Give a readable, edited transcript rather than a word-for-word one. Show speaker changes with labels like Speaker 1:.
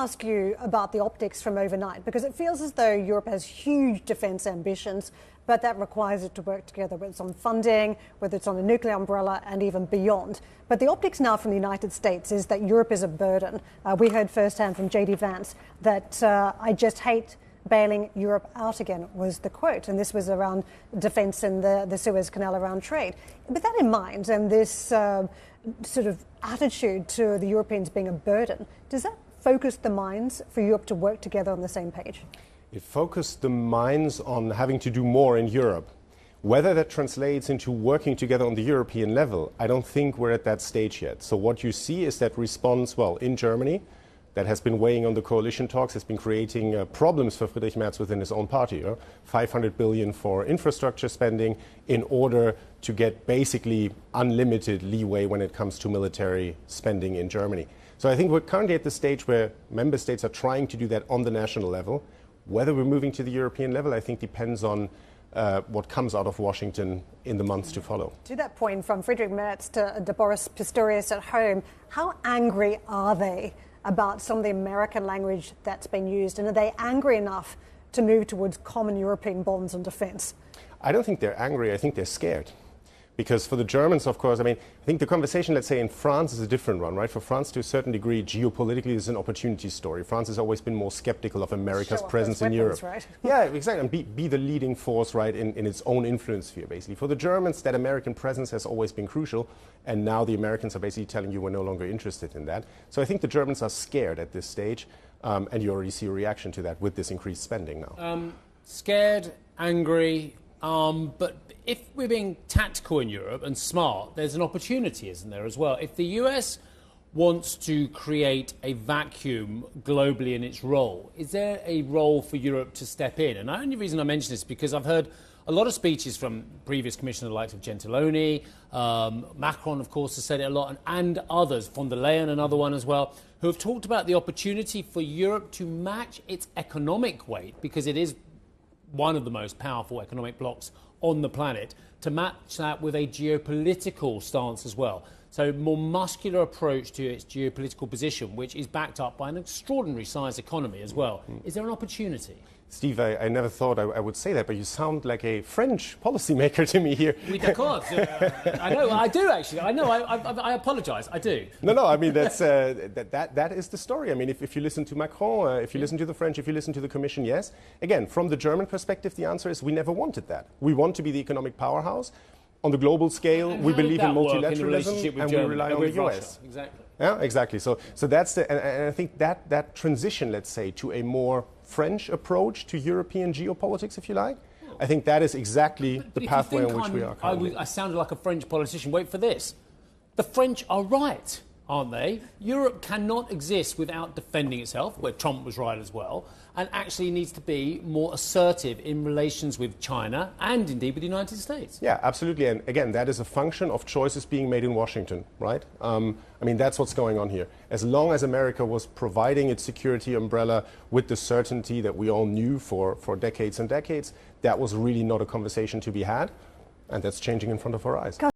Speaker 1: ask you about the optics from overnight, because it feels as though Europe has huge defence ambitions, but that requires it to work together, whether it's on funding, whether it's on the nuclear umbrella, and even beyond. But the optics now from the United States is that Europe is a burden. We heard firsthand from J.D. Vance that I just hate bailing Europe out again, was the quote. And this was around defence and the Suez Canal, around trade. With that in mind, and this sort of attitude to the Europeans being a burden, does that focus the minds for Europe to work together on the same page?
Speaker 2: It focused the minds on having to do more in Europe. Whether that translates into working together on the European level, I don't think we're at that stage yet. So what you see is that response, well, in Germany, that has been weighing on the coalition talks, has been creating problems for Friedrich Merz within his own party. 500 billion for infrastructure spending in order to get basically unlimited leeway when it comes to military spending in Germany. So I think we're currently at the stage where member states are trying to do that on the national level. Whether we're moving to the European level, I think depends on what comes out of Washington in the months to follow.
Speaker 1: To that point, from Friedrich Merz to Boris Pistorius at home, how angry are they about some of the American language that's been used, and are they angry enough to move towards common European bonds and defence?
Speaker 2: I don't think they're angry, I think they're scared. Because for the Germans, of course, I think the conversation, let's say, in France is a different one, right? For France, to a certain degree, geopolitically is an opportunity story. France has always been more skeptical of America's presence in Europe.
Speaker 1: Right?
Speaker 2: Yeah, exactly, and be the leading force, right, in its own influence sphere, basically. For the Germans, that American presence has always been crucial, and now the Americans are basically telling you we're no longer interested in that. So I think the Germans are scared at this stage, and you already see a reaction to that with this increased spending now.
Speaker 3: Scared, angry, but if we're being tactical in Europe and smart, there's an opportunity, isn't there, as well? If the US wants to create a vacuum globally in its role, is there a role for Europe to step in? And the only reason I mention this is because I've heard a lot of speeches from previous commissioners like Gentiloni, Macron, of course, has said it a lot, and others, von der Leyen, another one as well, who have talked about the opportunity for Europe to match its economic weight, because it is one of the most powerful economic blocs on the planet, to match that with a geopolitical stance as well. So more muscular approach to its geopolitical position, which is backed up by an extraordinary size economy as well. Is there an opportunity?
Speaker 2: Steve, I never thought I would say that, but you sound like a French policymaker to me here.
Speaker 3: Oui, d'accord. I know, I do actually. I know, I apologise, I do.
Speaker 2: No, I mean, that's, that is the story. I mean, if you listen to Macron, if you listen to the French, if you listen to the Commission, yes. Again, from the German perspective, the answer is we never wanted that. We want to be the economic powerhouse. On the global scale, we believe in multilateralism and we rely on the US.
Speaker 3: Exactly.
Speaker 2: Yeah, exactly. So that's the, and I think that transition, let's say, to a more French approach to European geopolitics, if you like, I think that is exactly the pathway on which we are currently.
Speaker 3: I sounded like a French politician. Wait for this. The French are right, aren't they? Europe cannot exist without defending itself, where Trump was right as well, and actually needs to be more assertive in relations with China and indeed with the United States.
Speaker 2: Yeah, absolutely. And again, that is a function of choices being made in Washington, right? I mean, that's what's going on here. As long as America was providing its security umbrella with the certainty that we all knew for decades and decades, that was really not a conversation to be had. And that's changing in front of our eyes.